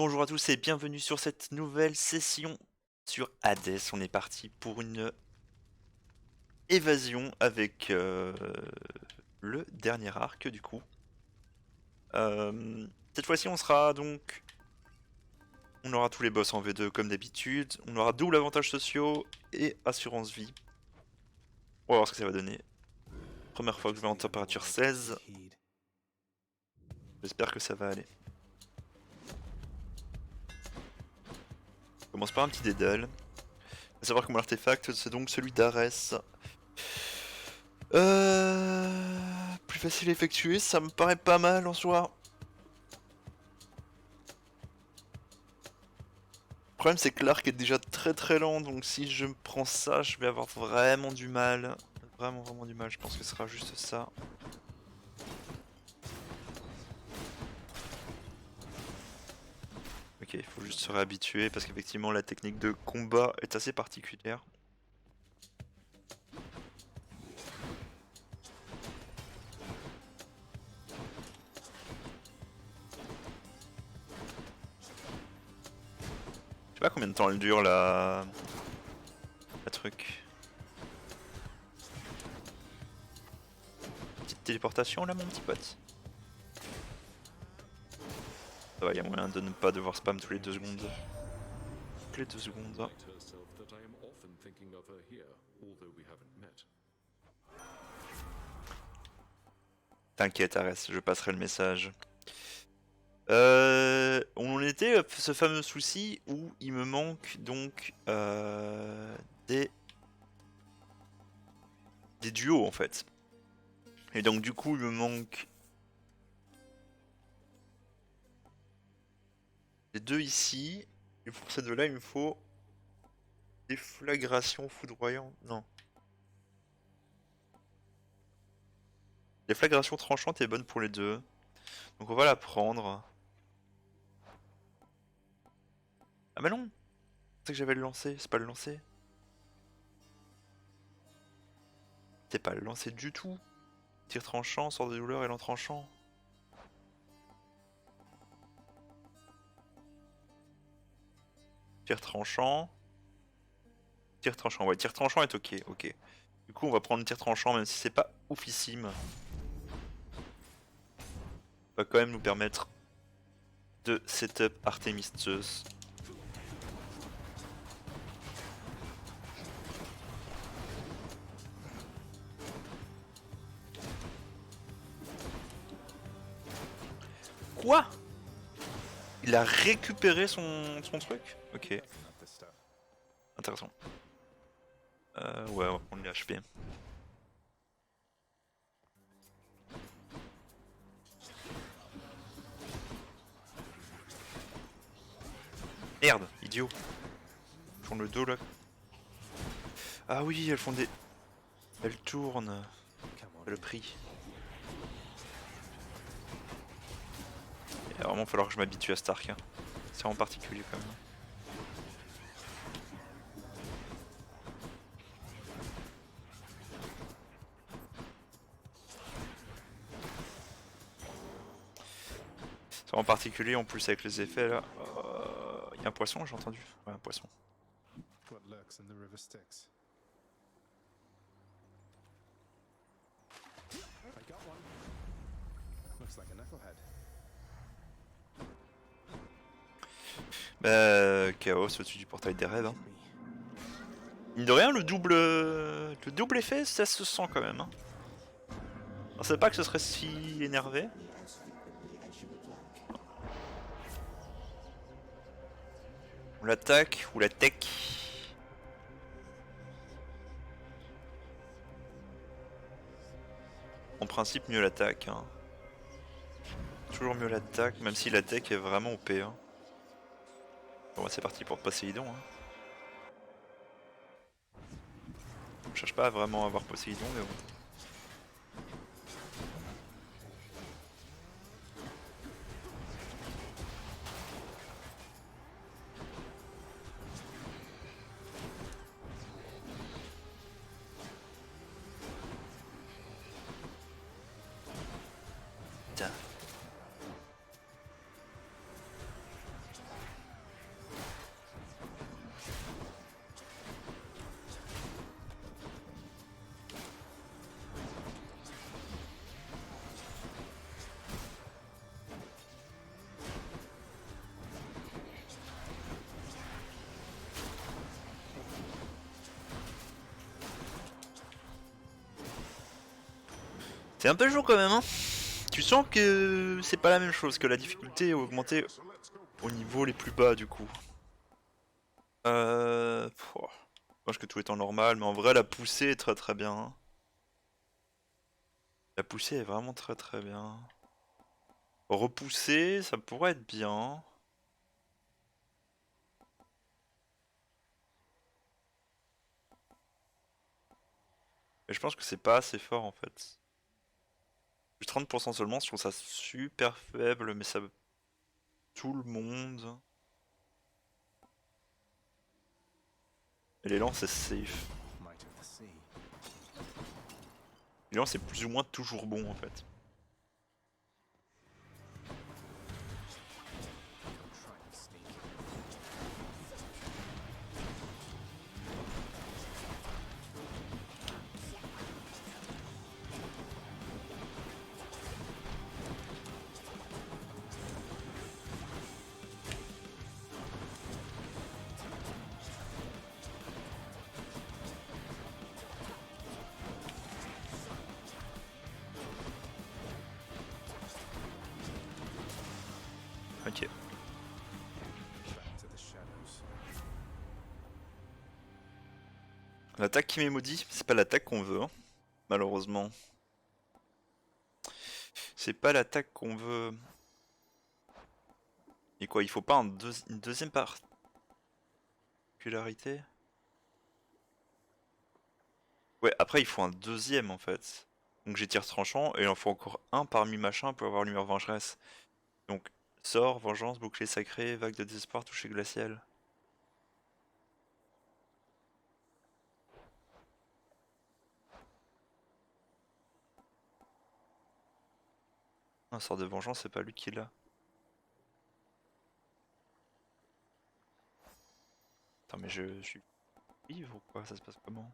Bonjour à tous et bienvenue sur cette nouvelle session sur Hades. On est parti pour une évasion avec le dernier arc du coup. Cette fois-ci on aura tous les boss en V2 comme d'habitude. On aura double avantages sociaux et assurance vie. On va voir ce que ça va donner. Première fois que je vais en température 16. J'espère que ça va aller. On commence par un petit dédale. À savoir que mon artefact c'est donc celui d'Ares. Plus facile à effectuer, ça me paraît pas mal en soi. Le problème c'est que l'arc est déjà très lent, donc si je me prends ça, je vais avoir vraiment du mal. Vraiment du mal, je pense que ce sera juste ça. Ok, il faut juste se réhabituer parce qu'effectivement la technique de combat est assez particulière. Je sais pas combien de temps elle dure la truc. Petite téléportation là mon petit pote. Ça va, y a moyen de ne pas devoir spam tous les 2 secondes. Toutes les 2 secondes. T'inquiète Ares, je passerai le message. On en était à ce fameux souci où il me manque donc des duos en fait. Et donc du coup il me manque les deux ici. Et pour ces deux-là il me faut déflagration foudroyante. Non. Déflagration tranchante est bonne pour les deux. Donc on va la prendre. Ah bah non, c'est que j'avais le lancer, c'est pas le lancer. C'est pas le lancer du tout. Tir tranchant, sort de douleur et l'entranchant. Tir tranchant. Tir tranchant, ouais, tir tranchant est ok. Du coup on va prendre le tir tranchant même si c'est pas oufissime. Va quand même nous permettre de setup Artemis Zeus. Quoi? Il a récupéré son truc? Ok, intéressant. Ouais, on va prendre les HP. Merde, idiot. Elles font le dos là. Ah oui, elles font des... Elles tournent. Le prix. Il va vraiment falloir que je m'habitue à Stark. Hein. C'est en particulier quand même. C'est en particulier en plus avec les effets là. Il y a un poisson, j'ai entendu. Ouais, un poisson. Chaos au-dessus du portail des rêves. Hein. Mine de rien, le double effet, ça se sent quand même. Hein. On savait pas que ce serait si énervé. Ou l'attaque, ou la tech. En principe, mieux l'attaque. Hein. Toujours mieux l'attaque, même si la tech est vraiment OP. Hein. Bon, bah, c'est parti pour Poséidon. Hein. On cherche pas à vraiment avoir Poséidon, mais bon. Putain. C'est un peu chaud quand même, hein. Tu sens que c'est pas la même chose, que la difficulté est augmentée au niveau les plus bas du coup. Je pense que tout est en normal, mais en vrai la poussée est très très bien, hein. La poussée est vraiment très très bien. Repousser, ça pourrait être bien. Mais je pense que c'est pas assez fort en fait. Plus 30% seulement, je trouve ça super faible, mais ça... Tout le monde... Et l'élan c'est safe. L'élan c'est plus ou moins toujours bon en fait. Ok. L'attaque qui m'est maudit, c'est pas l'attaque qu'on veut, hein, malheureusement. C'est pas l'attaque qu'on veut. Et quoi, il faut pas une deuxième particularité? Ouais, après il faut un deuxième en fait. Donc j'ai tir tranchant et il en faut encore un parmi machin pour avoir lumière vengeresse. Donc sort, vengeance, bouclier sacré, vague de désespoir, toucher glacial. Un sort de vengeance, c'est pas lui qui l'a. Attends mais je suis vivre ou quoi? Ça se passe comment?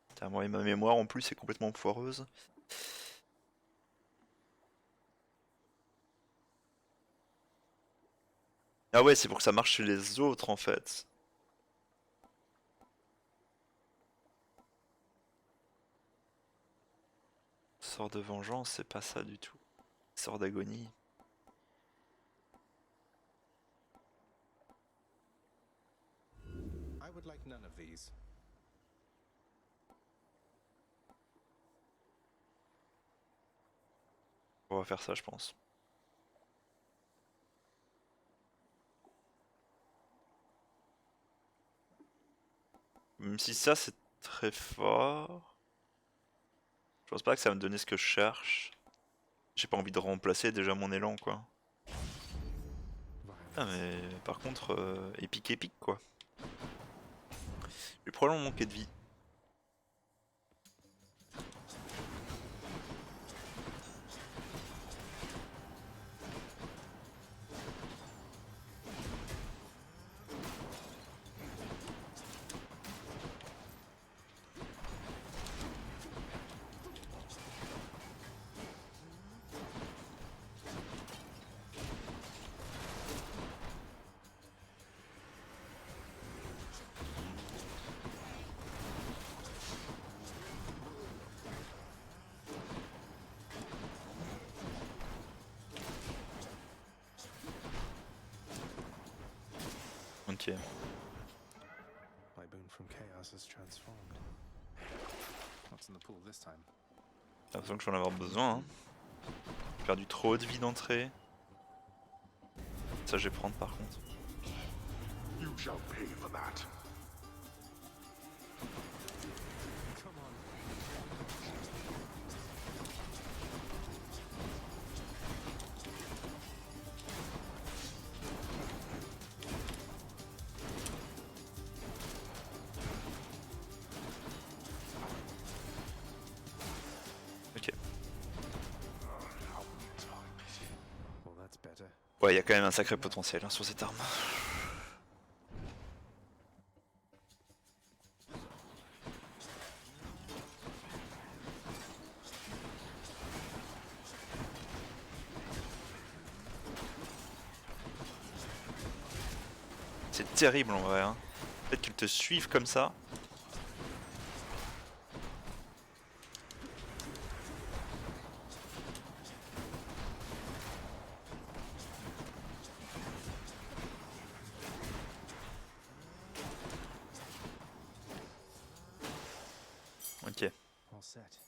Putain, moi et ma mémoire en plus est complètement foireuse. Ah ouais, c'est pour que ça marche chez les autres en fait. Sort de vengeance, c'est pas ça du tout. Sort d'agonie. I would like none of these. On va faire ça, je pense. Même si ça c'est très fort, je pense pas que ça va me donner ce que je cherche. J'ai pas envie de remplacer déjà mon élan quoi. Ah mais par contre, épique épique quoi. Je vais probablement manquer de vie. Ok. My boon from chaos is transformed. What's in the pool this time? J'ai l'impression que je vais en avoir besoin. Hein. J'ai perdu trop de vie d'entrée. Ça je vais prendre par contre. You shall pay for that. Come on. Ok. Well, that's better. Ouais, il y a quand même un sacré potentiel hein, sur cette arme. C'est terrible en vrai. Hein. Le fait qu'ils te suivent comme ça. set.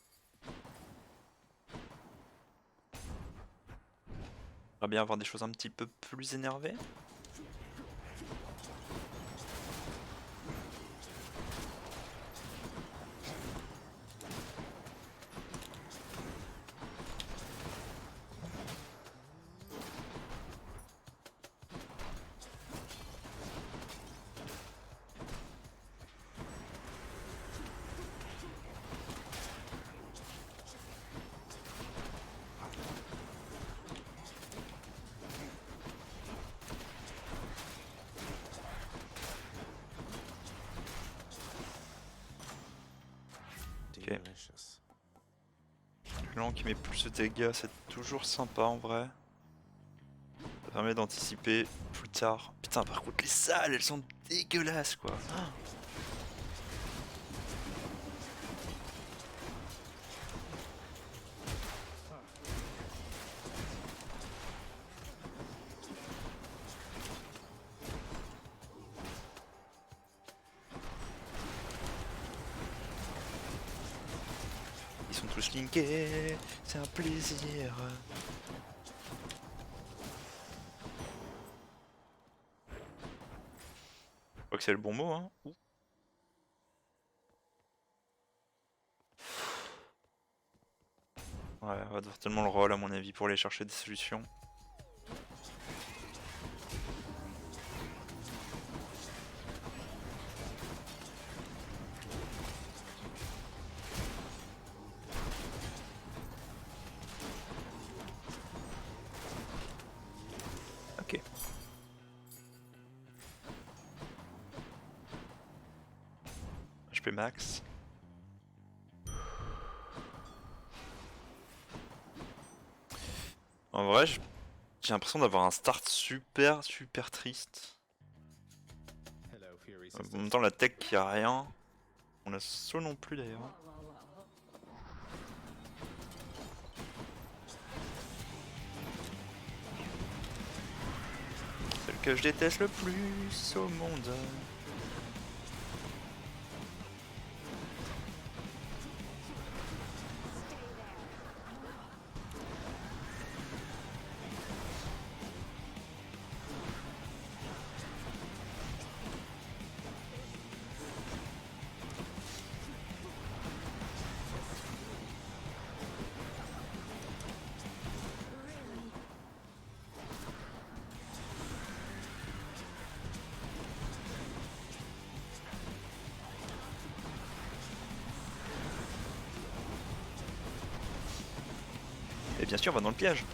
J'aimerais bien avoir des choses un petit peu plus énervées. Delicious. Clan qui met plus de dégâts, c'est toujours sympa en vrai. Ça permet d'anticiper plus tard. Putain, par contre, les salles, elles sont dégueulasses quoi. Ah. Ils sont tous linkés, c'est un plaisir. Je crois que c'est le bon mot, hein. Ouh. Ouais, on va devoir tellement le rôle à mon avis pour aller chercher des solutions. Ok. HP max. En vrai, j'ai l'impression d'avoir un start super triste. Hello, Fury En sisters. même temps, la tech qui a rien. On a saut non plus d'ailleurs. Celle que je déteste le plus au monde. Et bien sûr, on va dans le piège.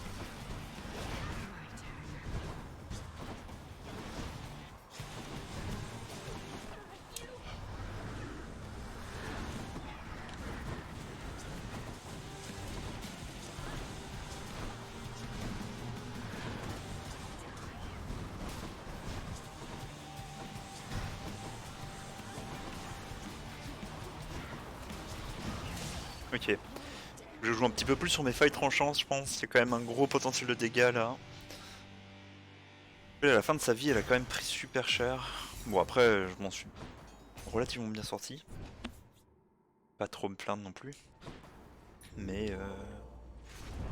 Ok. Je joue un petit peu plus sur mes failles tranchantes, je pense. Il y a quand même un gros potentiel de dégâts là. Et à la fin de sa vie, elle a quand même pris super cher. Bon, après, je m'en suis relativement bien sorti. Pas trop me plaindre non plus. Mais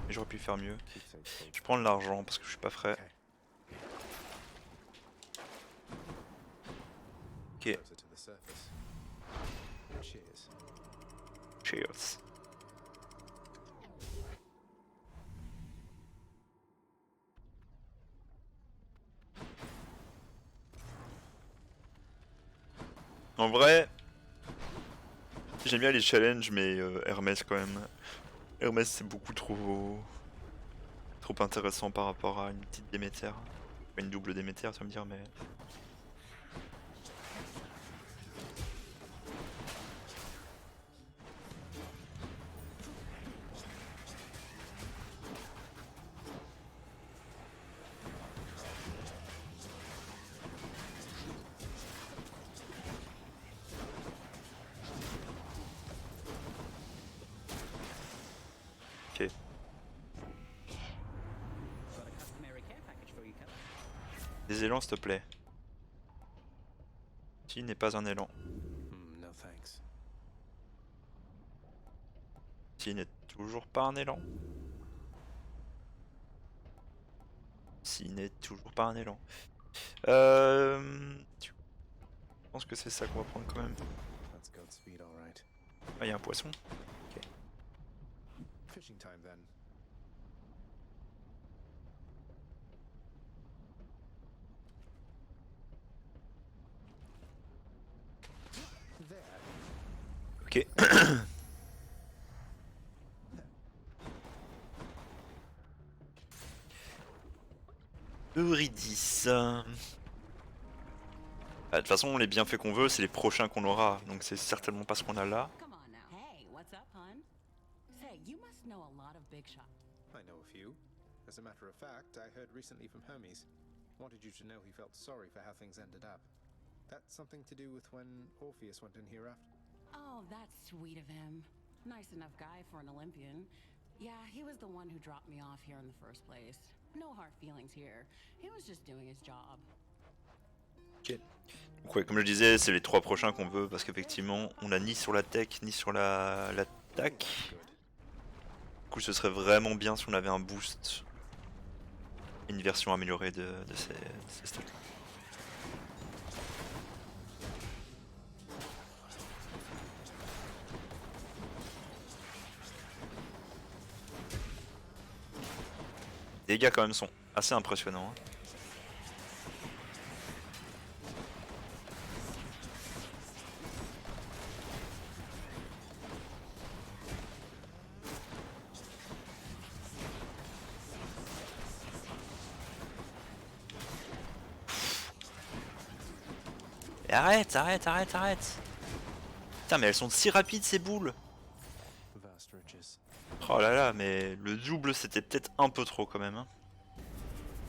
j'aurais pu faire mieux. Keepsake code. Je prends de l'argent parce que je suis pas frais. Okay. Ok. Closer to the surface. Cheers. Cheers. En vrai, j'aime bien les challenges, mais Hermès quand même. Hermès c'est beaucoup trop intéressant par rapport à une petite Déméter. Pas une double Déméter, tu vas me dire, mais. Ok. Got a customary care package for you, Cap. Des élans, s'il te plaît. Qui n'est pas un élan. No thanks. S'il n'est toujours pas un élan. S'il n'est toujours pas un élan. Je pense que c'est ça qu'on va prendre quand même. That's Godspeed, all right. Ah, il y a un poisson. Fishing time then. There. Ok. Eurydice. De toute façon, les bienfaits qu'on veut, c'est les prochains qu'on aura. Donc c'est certainement pas ce qu'on a là. Come on now. Hey, what's up, hon? Say, you must know a lot of big shots. I know a few. As a matter of fact, I heard recently from Hermes. Wanted you to know he felt sorry for how things ended up. That's something to do with when Orpheus went in here after. Oh, that's sweet of him. Nice enough guy for an Olympian. Yeah, he was the one who dropped me off here in the first place. No hard feelings here. He was just doing his job. Ok. Donc ouais, comme je disais, c'est les 3 prochains qu'on veut parce qu'effectivement, on a ni sur la tech ni sur l'attaque. Du coup, ce serait vraiment bien si on avait un boost, une version améliorée de ces stats. Les dégâts quand même sont assez impressionnants. Hein. Et arrête. Putain, mais elles sont si rapides ces boules. Vast riches. Oh là là, mais le double c'était peut-être un peu trop quand même. Hein.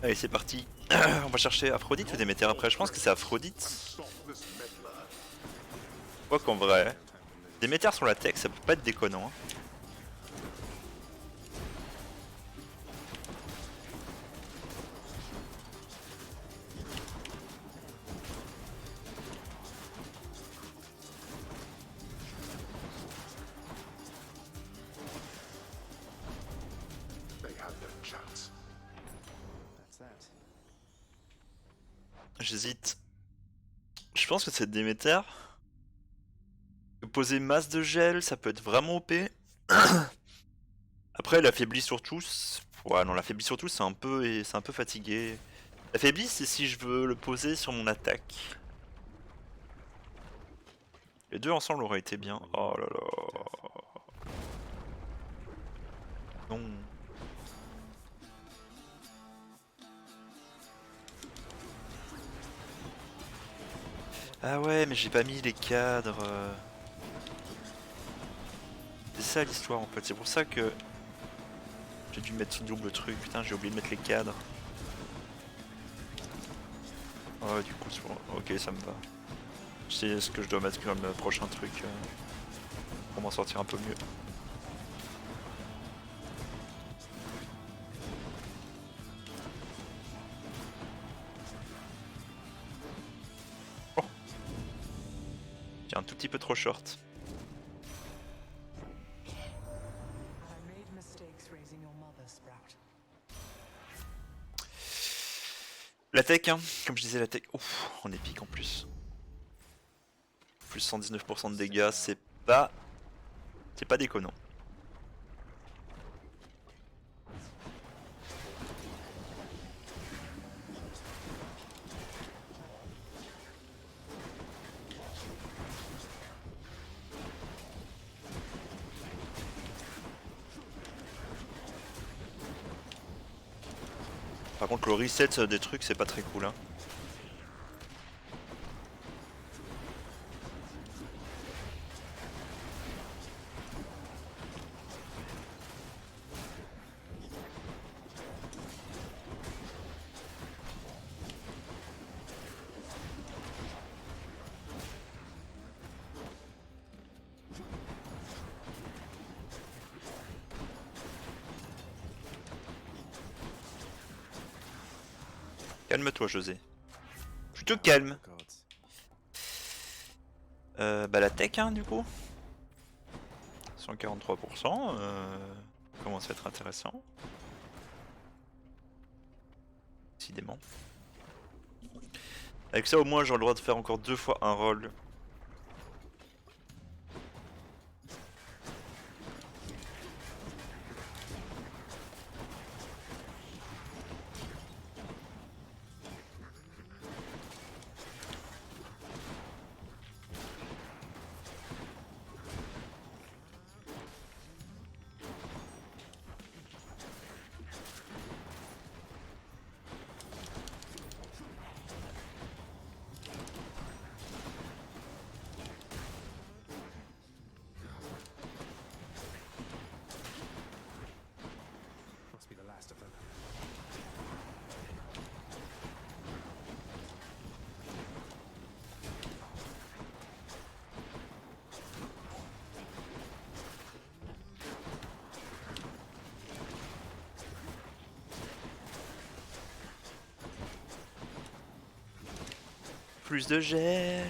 Allez, c'est parti. On va chercher Aphrodite ou Déméter après. Je pense que c'est Aphrodite. Stop this meddler. Quoi qu'en vrai, Déméter sur la tech, ça peut pas être déconnant. Hein. They had their chance. That's that. J'hésite. Je pense que c'est Déméter. Poser masse de gel, ça peut être vraiment OP. Après, l'affaibli sur tous. Ouais, non, l'affaibli sur tous, c'est un peu fatigué. L'affaibli, c'est si je veux le poser sur mon attaque. Les deux ensemble auraient été bien. Oh là là. Non. Ah ouais, mais j'ai pas mis les cadres. C'est ça l'histoire en fait. C'est pour ça que j'ai dû mettre ce double truc. Putain, j'ai oublié de mettre les cadres. Ouais, du coup, ok, ça me va. Je sais ce que je dois mettre comme prochain truc pour m'en sortir un peu mieux. Oh. J'ai un tout petit peu trop short. I made mistakes raising your mother, Sprout. La tech, hein, comme je disais, la tech. Ouf, en épique en plus. Plus 119% de dégâts, c'est pas déconnant. Par contre, le reset des trucs, c'est pas très cool. Hein. Calme-toi, José. Tu te calmes. Gods. Bah la tech, hein, du coup. 143%, commence à être intéressant. Décidément. Avec ça au moins j'aurai le droit de faire encore 2 fois un roll. Must be the last of them. Plus de gel.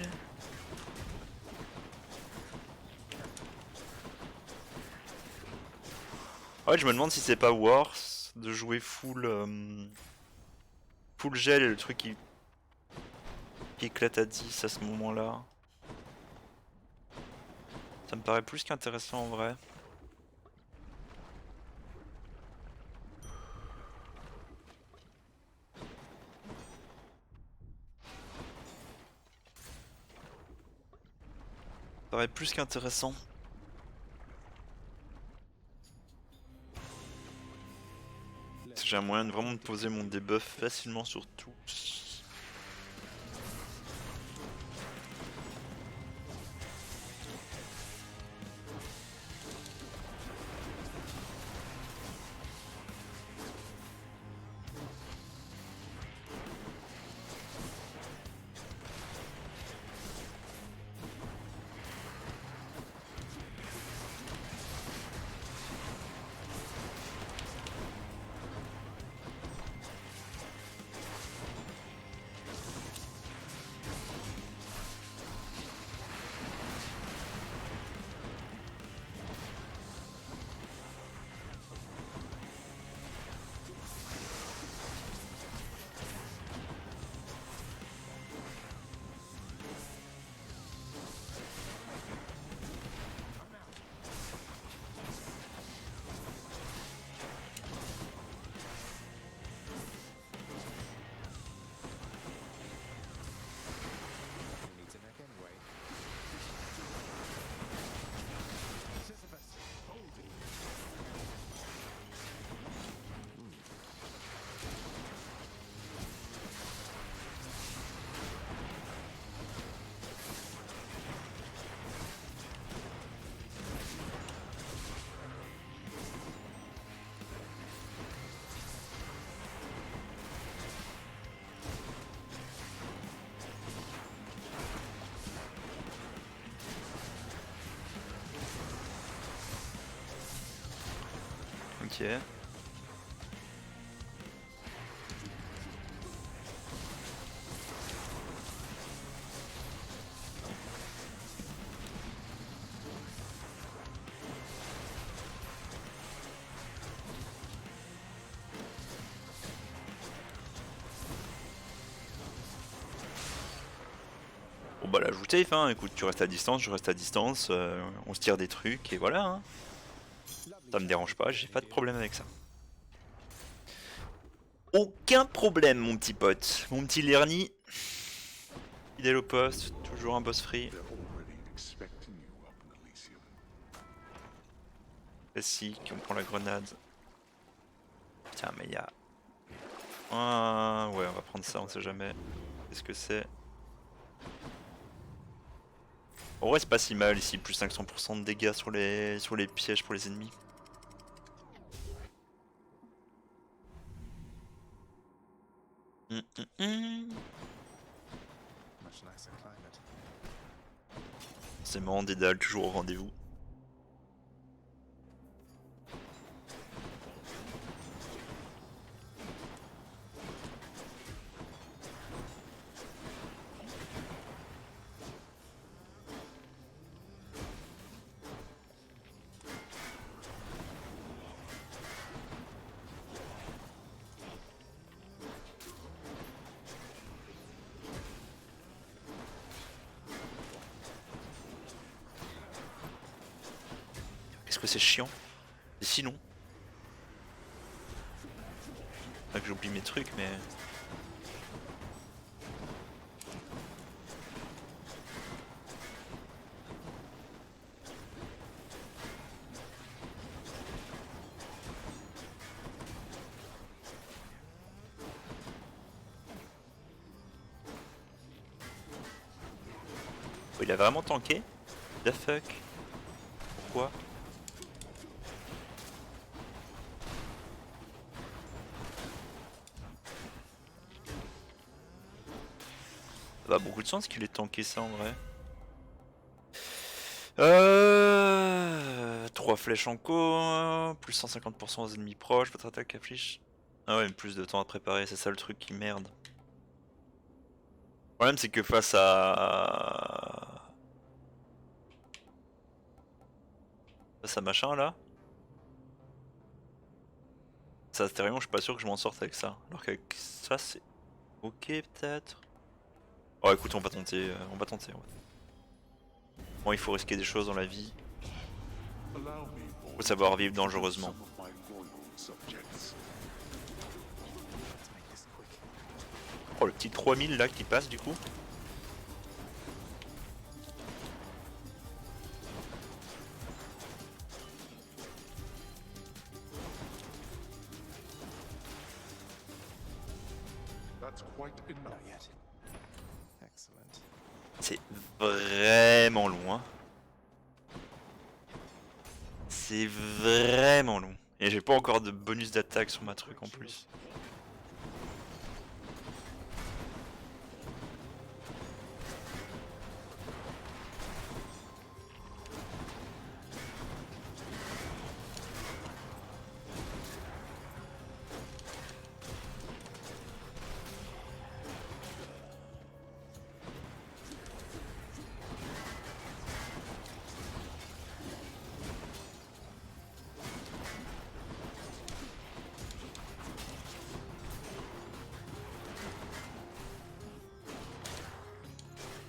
Ouais, je me demande si c'est pas worse de jouer full full gel et le truc qui éclate à 10 à ce moment-là. Ça me paraît plus qu'intéressant en vrai. Ça paraît plus qu'intéressant. J'ai un moyen de vraiment de poser mon debuff facilement sur tous. Who needs a neck anyway? Sisyphus, hold it. Ok. Bon bah là joue safe hein, écoute tu restes à distance, je reste à distance, on se tire des trucs et voilà hein. Ça me dérange pas, j'ai pas de problème avec ça. Aucun problème mon petit pote, mon petit Lerny. Fidèle au poste, toujours un boss free. They're already expecting you up in Elysium. Classique, on prend la grenade. Tiens mais y'a... Ah ouais on va prendre ça, on sait jamais. Qu'est-ce que c'est? En vrai c'est pas si mal ici, plus 500% de dégâts sur les pièges pour les ennemis. Much nicer climate. Forcément Dédale toujours au rendez-vous. Qu'est-ce que c'est chiant. Et sinon. Pas que j'oublie mes trucs, mais. Oh, il a vraiment tanké? The fuck? Pourquoi? Ça a beaucoup de sens qu'il ait tanké ça en vrai. 3 flèches en co, plus 150% aux ennemis proches, votre attaque affiche. Ah ouais, mais plus de temps à préparer, c'est ça le truc qui merde. Le problème c'est que face à machin là, ça Astérion, je suis pas sûr que je m'en sorte avec ça. Alors qu'avec ça c'est ok peut-être. Oh écoute, on va tenter, on va tenter. Bon, il faut risquer des choses dans la vie. Allow me, Faut savoir vivre dangereusement. some of my loyal subjects. Let's make this quick. Oh le petit 3000 là qui passe du coup. That's quite enough. Not yet. Excellent. C'est vraiment long hein. C'est vraiment long. Et j'ai pas encore de bonus d'attaque sur ma truc en plus.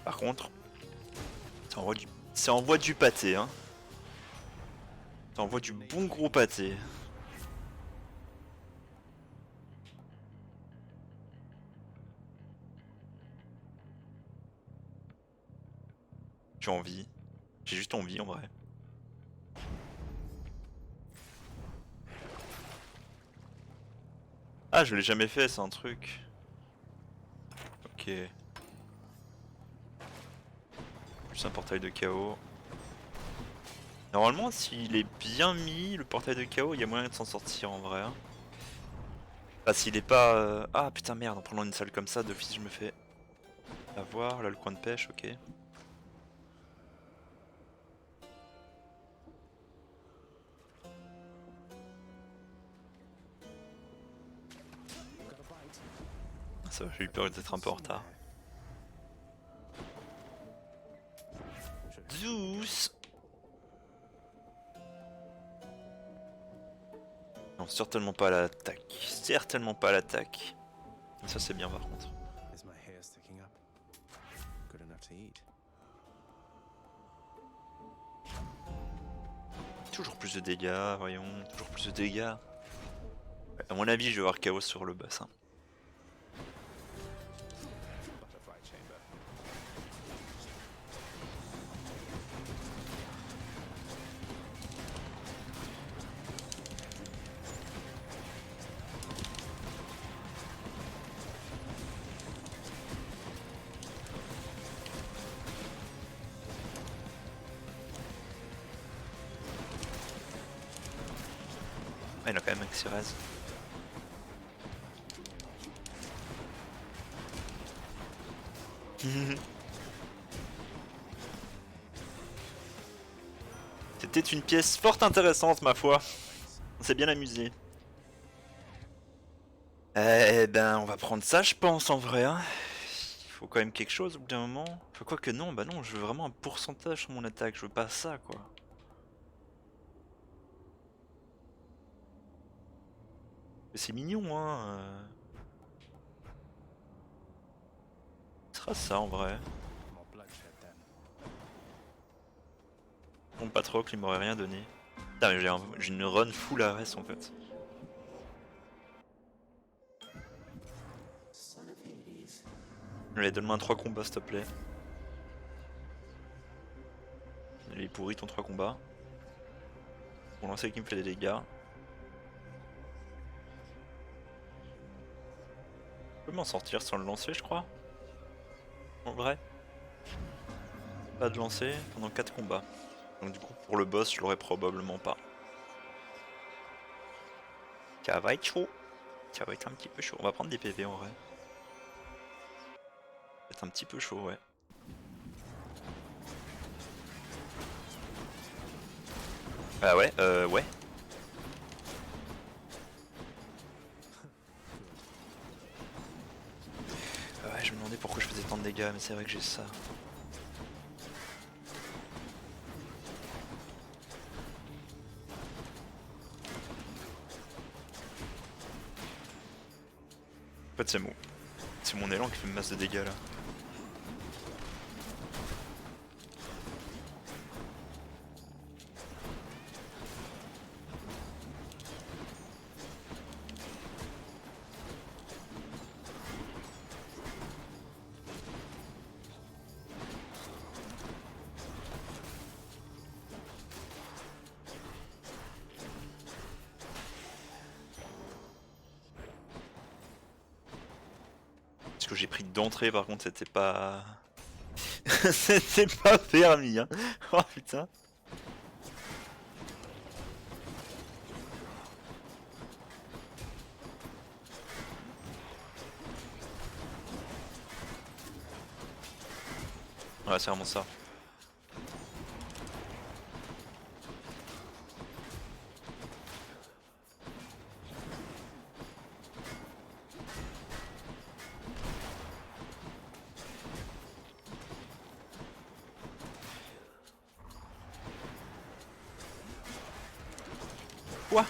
Par contre, ça envoie du pâté hein. Ça envoie du bon gros pâté. J'ai envie. J'ai juste envie en vrai. Ah, je l'ai jamais fait, c'est un truc. Ok. Plus un portail de chaos. Normalement, s'il est bien mis, le portail de chaos, il y a moyen de s'en sortir en vrai. Hein. Bah, s'il est pas. Ah putain, merde, en prenant une salle comme ça, d'office, je me fais avoir. Là, le coin de pêche, ok. Got a bite. Ça va, j'ai eu peur d'être un peu en retard. Zeus! Non, certainement pas à l'attaque. Certainement pas à l'attaque. Ça, c'est bien par contre. Is my hair sticking up? Good enough to eat. Toujours plus de dégâts, voyons. Toujours plus de dégâts. Ouais, à mon avis, je vais avoir chaos sur le bassin. Butterfly chamber. Ah, il a quand même Xyrez. C'était une pièce fort intéressante, ma foi. On s'est bien amusé. Eh ben, on va prendre ça, je pense, en vrai. Hein. Il faut quand même quelque chose au bout d'un moment. Enfin, quoi que non, bah non, je veux vraiment un pourcentage sur mon attaque. Je veux pas ça, quoi. Mais c'est mignon, hein. Ce sera ça, en vrai. More bloodshed then. Mon Patrocle, il m'aurait rien donné. Putain, mais j'ai une run full ARS en fait. Allez, donne-moi un 3 combats s'il te plaît. Il est pourri ton 3 combats. Pour lancer qui me fait des dégâts. Je peux m'en sortir sans le lancer je crois. En vrai. Pas de lancer pendant 4 combats. Donc du coup pour le boss je l'aurais probablement pas. Ça va être chaud. Ça va être un petit peu chaud. On va prendre des PV en vrai. Ça va être un petit peu chaud ouais. Ah ouais, ouais. Ouais, je me demandais pourquoi je faisais tant de dégâts, mais c'est vrai que j'ai ça. En fait, c'est mon élan qui fait une masse de dégâts là. Ce que j'ai pris d'entrée par contre c'était pas... c'était pas permis hein. Oh putain. Ouais c'est vraiment ça. Quoi?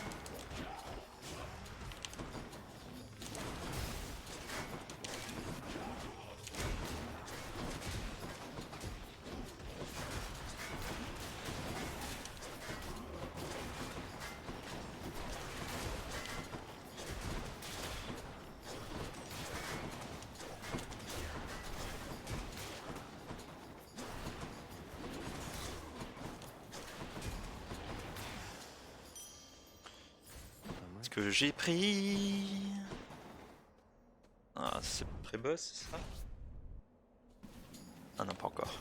Ce que j'ai pris... Ah c'est pré-boss c'est ça? Ah non pas encore.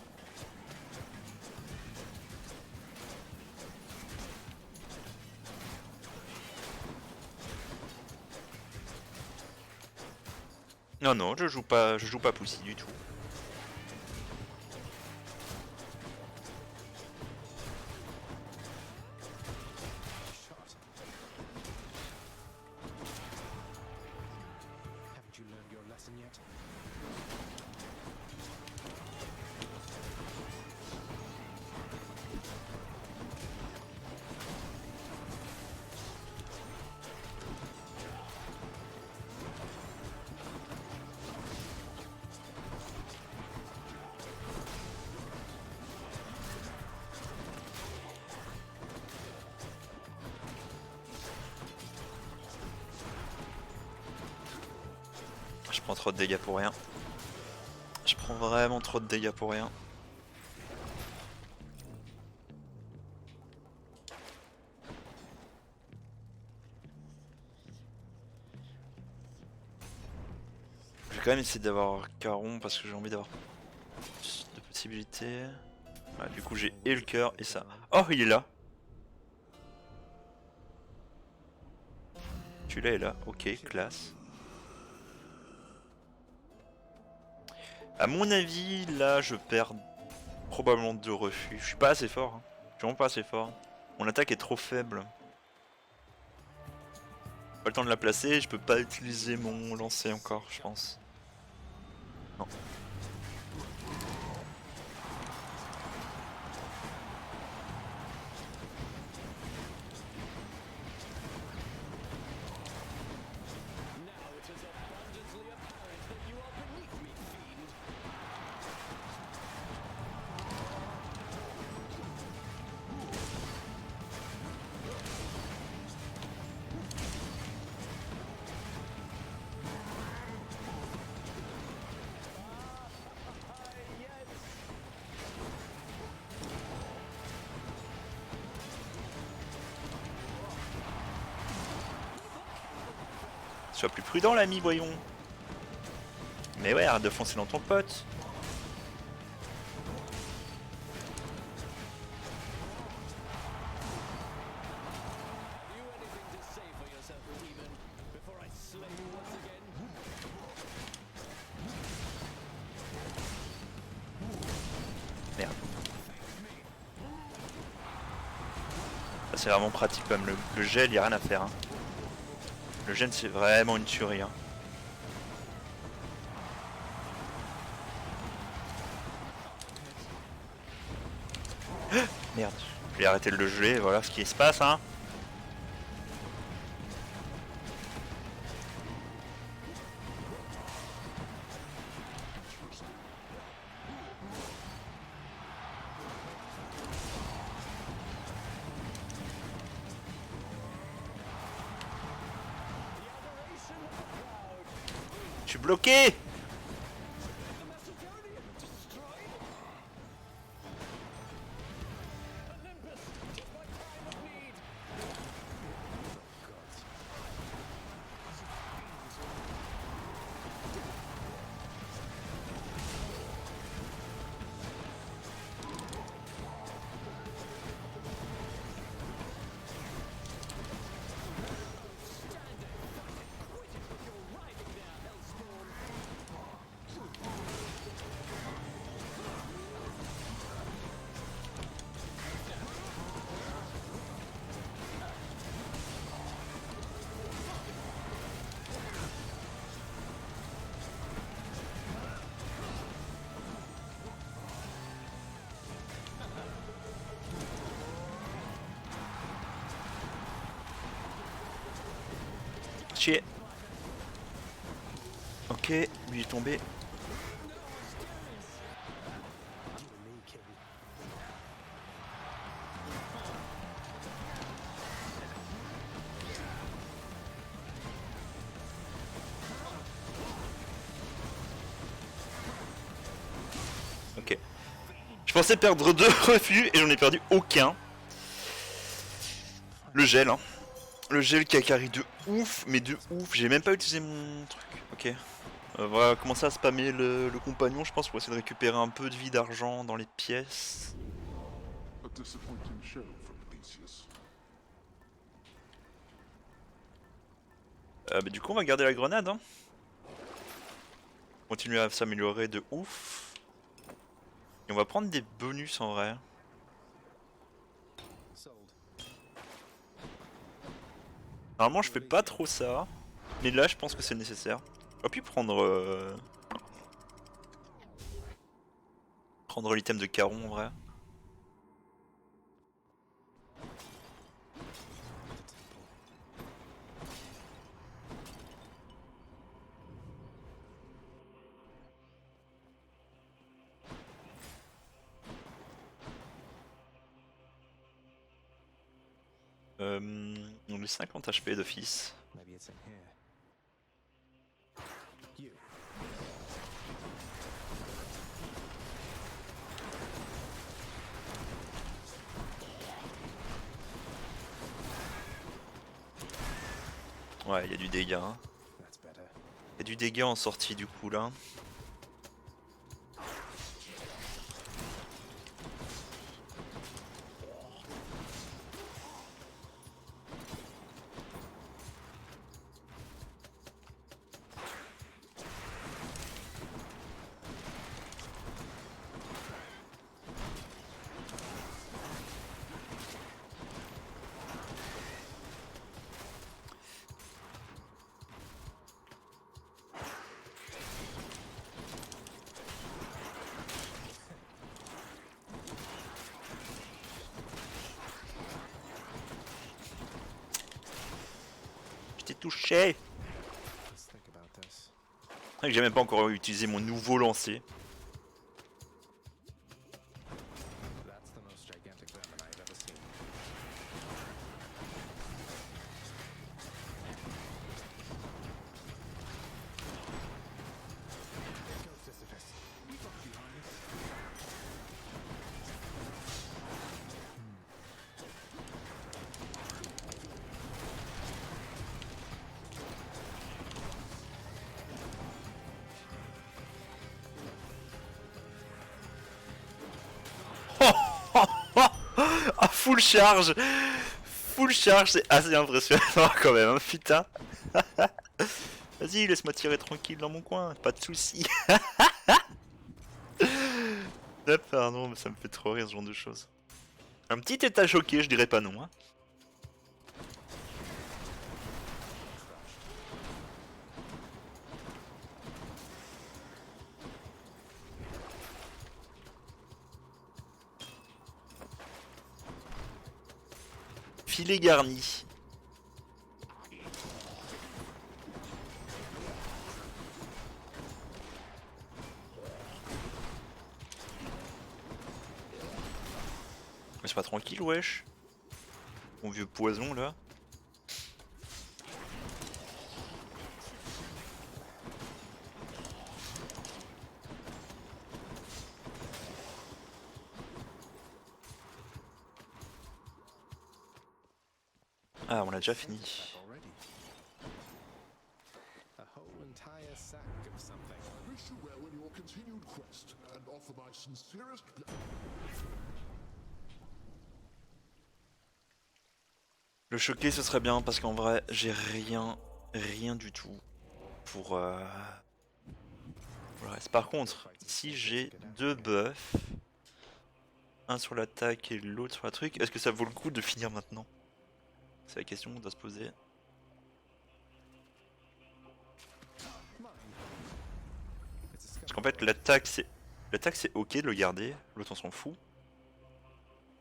Non non je joue pas Pussy du tout. Shot. Haven't you learned your lesson yet? Je prends trop de dégâts pour rien. Je prends vraiment trop de dégâts pour rien. Je vais quand même essayer d'avoir Caron parce que j'ai envie d'avoir plus de possibilités. Ouais, du coup j'ai et le cœur et ça. Oh il est là. Celui-là est là, ok, classe. À mon avis, là, je perds probablement 2 refus. Je suis pas assez fort. Hein. Je suis vraiment pas assez fort. Mon attaque est trop faible. Pas le temps de la placer, je peux pas utiliser mon lancer encore, je pense. Non. Sois plus prudent l'ami, voyons. Mais ouais, arrête de foncer dans ton pote. Merde. Ça c'est vraiment pratique quand même, le gel y a rien à faire. Hein. Le gel c'est vraiment une tuerie. Hein. Merde, je vais arrêter de le geler, voilà ce qui se passe hein. Je suis bloqué. Chier. Ok, lui est tombé. Ok. Je pensais perdre 2 refus et j'en ai perdu aucun. Le gel, hein. Le gel qui a carry de ouf, mais de ouf. J'ai même pas utilisé mon truc. Ok. On va commencer à spammer le compagnon, je pense, pour essayer de récupérer un peu de vie d'argent dans les pièces. A disappointing show from Theseus. Bah, du coup, on va garder la grenade. Hein. Continuer à s'améliorer de ouf. Et on va prendre des bonus en vrai. Sold. Normalement, je fais pas trop ça. Mais là, je pense que c'est nécessaire. On va puis prendre... Prendre l'item de Caron en vrai. On a 50 HP d'office. Maybe it's in here. You. Ouais, il y a du dégât. Hein. That's better. Il y a du dégât en sortie du coup là. Je t'ai touché. Let's think about this. C'est vrai que j'ai même pas encore utilisé mon nouveau lancer. That's the most gigantic vermin I've ever seen. Go, Sisyphus. We got behind. Ah, full charge! Full charge, c'est assez impressionnant quand même, hein, putain! Vas-y, laisse-moi tirer tranquille dans mon coin, pas de soucis. Ah, pardon, mais ça me fait trop rire ce genre de choses. Un petit état choqué, je dirais pas non. Hein. Filet garni. Mais c'est pas tranquille, wesh. Mon vieux poison là. Ah, on l'a déjà fini. Already. A whole entire sack of something. I wish you well in your continued quest, and offer my sincerest. Le choquer ce serait bien parce qu'en vrai j'ai rien du tout pour le reste. Par contre, si j'ai deux buffs, un sur l'attaque et l'autre sur la truc, est-ce que ça vaut le coup de finir maintenant? C'est la question qu'on doit se poser. Parce qu'en fait l'attaque c'est ok de le garder, l'autre on s'en fout.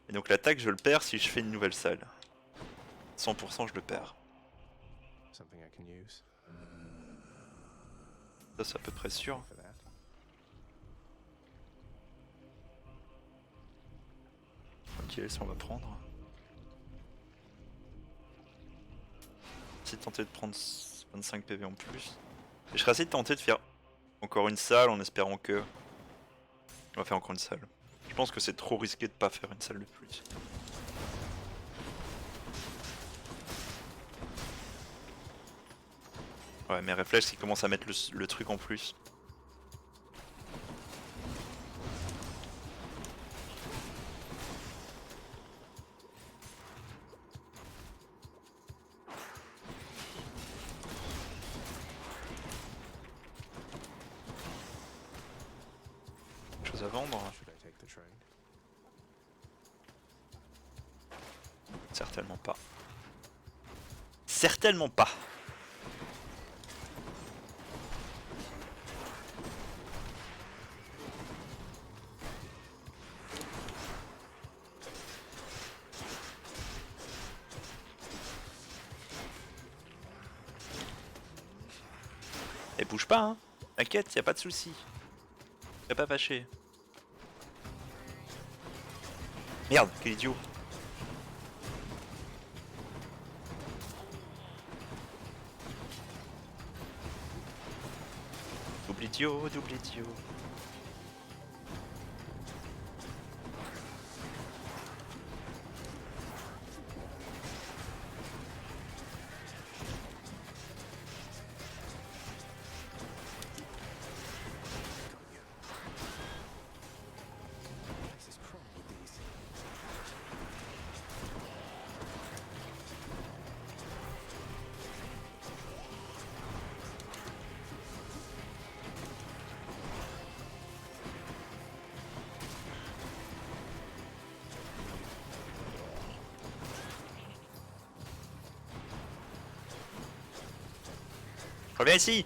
Et donc l'attaque je le perds si je fais une nouvelle salle. 100% je le perds. Something I can use Ça c'est à peu près sûr. for that. Ok, ça on va prendre. C'est tenter de prendre 25 PV en plus. Et je serais assez tenté de faire encore une salle en espérant que... On va faire encore une salle. Je pense que c'est trop risqué de pas faire une salle de plus. Ouais, mes réflexes ils commencent à mettre le truc en plus. Chose à vendre? Should I take the trade? Certainement pas. Certainement pas. Et bouge pas, hein. T'inquiète, y a pas de souci. T'es pas fâché. Merde, quel idiot. Double idiot, double idiot. This is crawling with these. Reviens ici.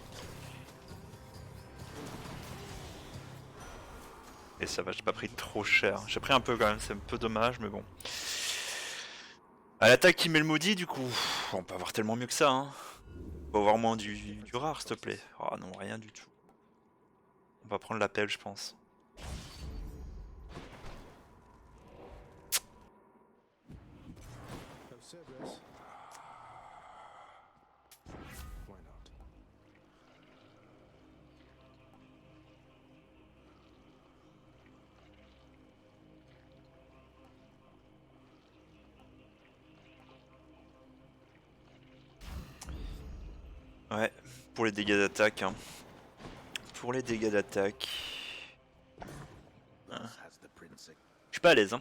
Et ça va, j'ai pas pris trop cher. J'ai pris un peu quand même, c'est un peu dommage, mais bon. À l'attaque qui met le maudit, du coup, on peut avoir tellement mieux que ça, hein. On peut avoir moins du rare, s'il te plaît. Oh non, rien du tout. On va prendre l'appel, je pense. Oh, Cerberus. Why not? Ouais, pour les dégâts d'attaque, hein. Pour les dégâts d'attaque. Je suis pas à l'aise, hein.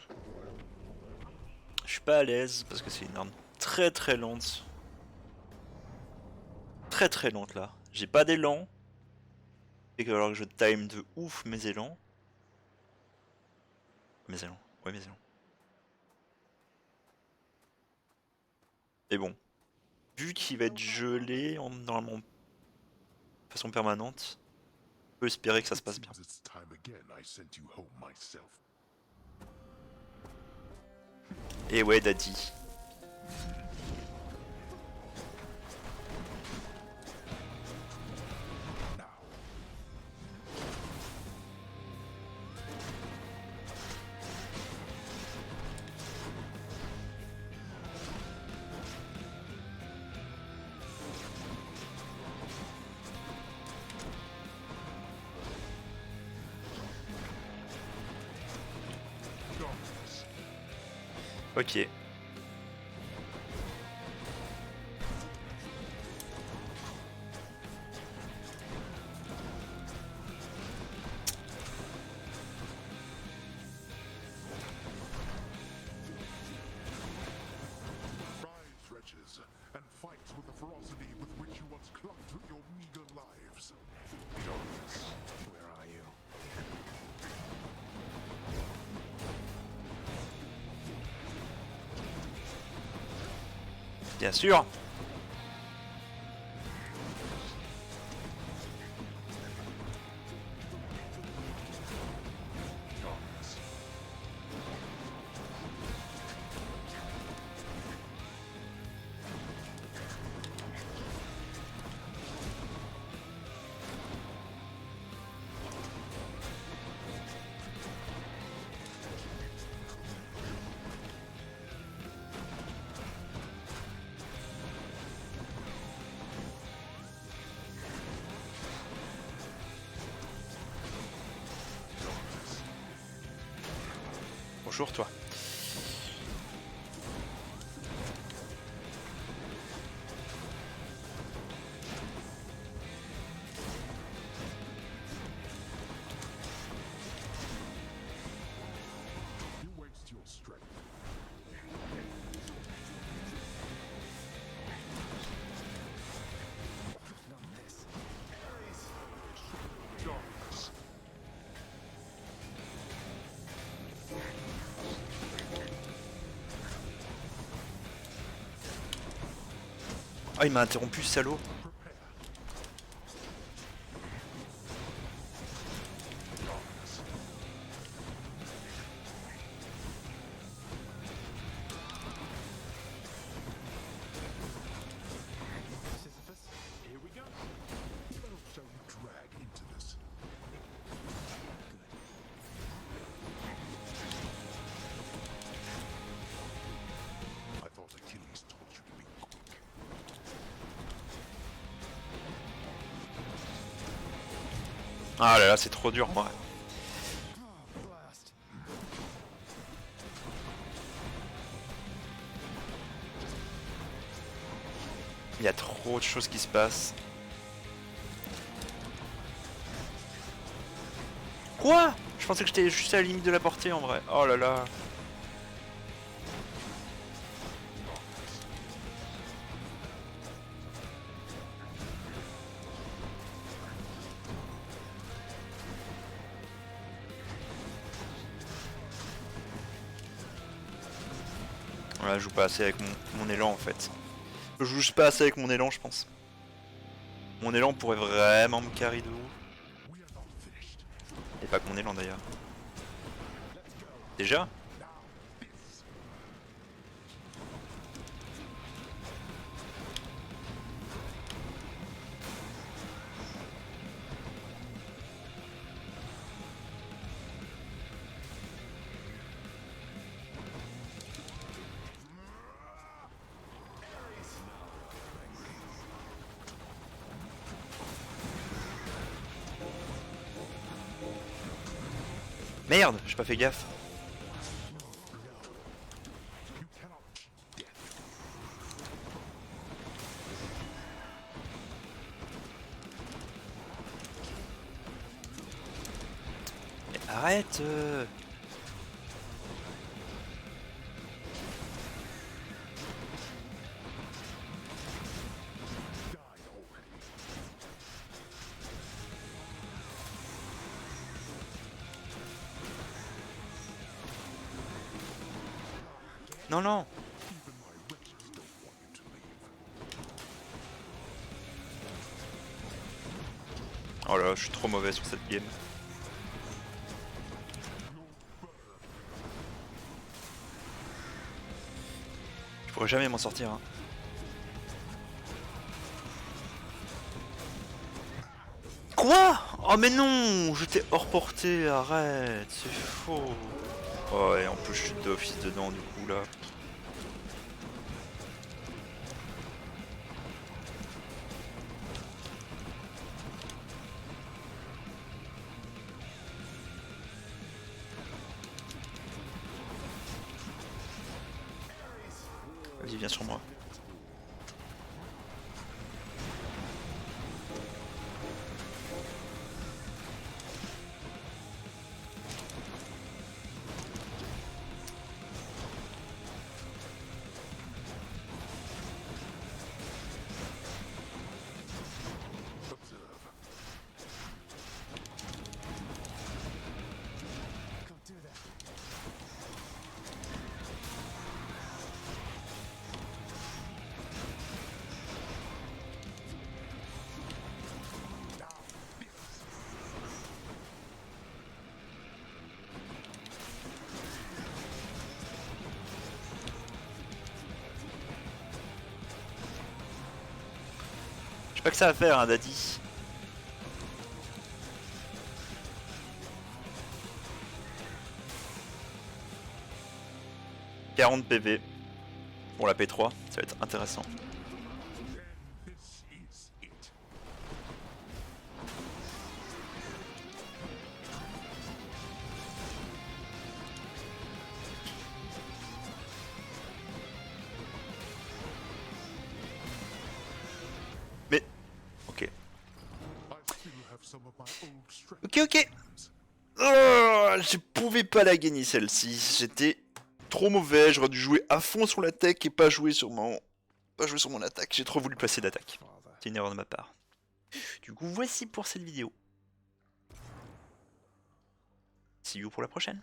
Je suis pas à l'aise parce que c'est une arme très très lente. Très très lente là. J'ai pas d'élan. Et que alors que je time de ouf mes élans. Mes élans, ouais mes élans. Et bon. Vu qu'il va être gelé normalement de façon permanente, on peut espérer que ça se It passe bien. seems it's time again I sent you home myself. Et ouais daddy. Now, darkness. Ok. Rise, wretches, and fight with the ferocity with which you once clung to your meager lives. Darkness, where are you? Bien sûr. Darkness. Bonjour toi. You waste your strength. Not this. Darkness. Ah il m'a interrompu ce salaud. Prepare. Darkness. Sisyphus? Here we go. Oh, shall you drag into this? I thought Achilles told you to be quick. Ah là là c'est trop dur moi. Blast. Il y a trop de choses qui se passent. Quoi? Je pensais que j'étais juste à la limite de la portée en vrai. Oh là là. Voilà, je joue pas assez avec mon élan en fait. Je joue juste pas assez avec mon élan je pense. Mon élan pourrait vraiment me carry de ouf. We are not finished. Et pas que mon élan d'ailleurs. Déjà? Merde, j'ai pas fait gaffe. You cannot beat death. Mais arrête Non, non. Even my wretches don't want you to leave. Oh là là, je suis trop mauvais sur cette game. Je pourrais jamais m'en sortir. Hein. Quoi? Oh mais non, j'étais hors portée, arrête, c'est faux. Oh et en plus je suis d'office dedans du coup là. Vas-y, viens sur moi. Observe. Can't do that. J'ai pas que ça à faire, hein, Daddy. « 40 PV pour la P3, ça va être intéressant. Then this is it. Mais... Ok. I still have some of my old strength. Ok, ok. Oh, je pouvais pas la gagner celle-ci. J'étais trop mauvais. J'aurais dû jouer à fond sur l'attaque et pas jouer sur mon attaque. J'ai trop voulu passer d'attaque. Father. C'est une erreur de ma part. Du coup, voici pour cette vidéo. See you pour la prochaine.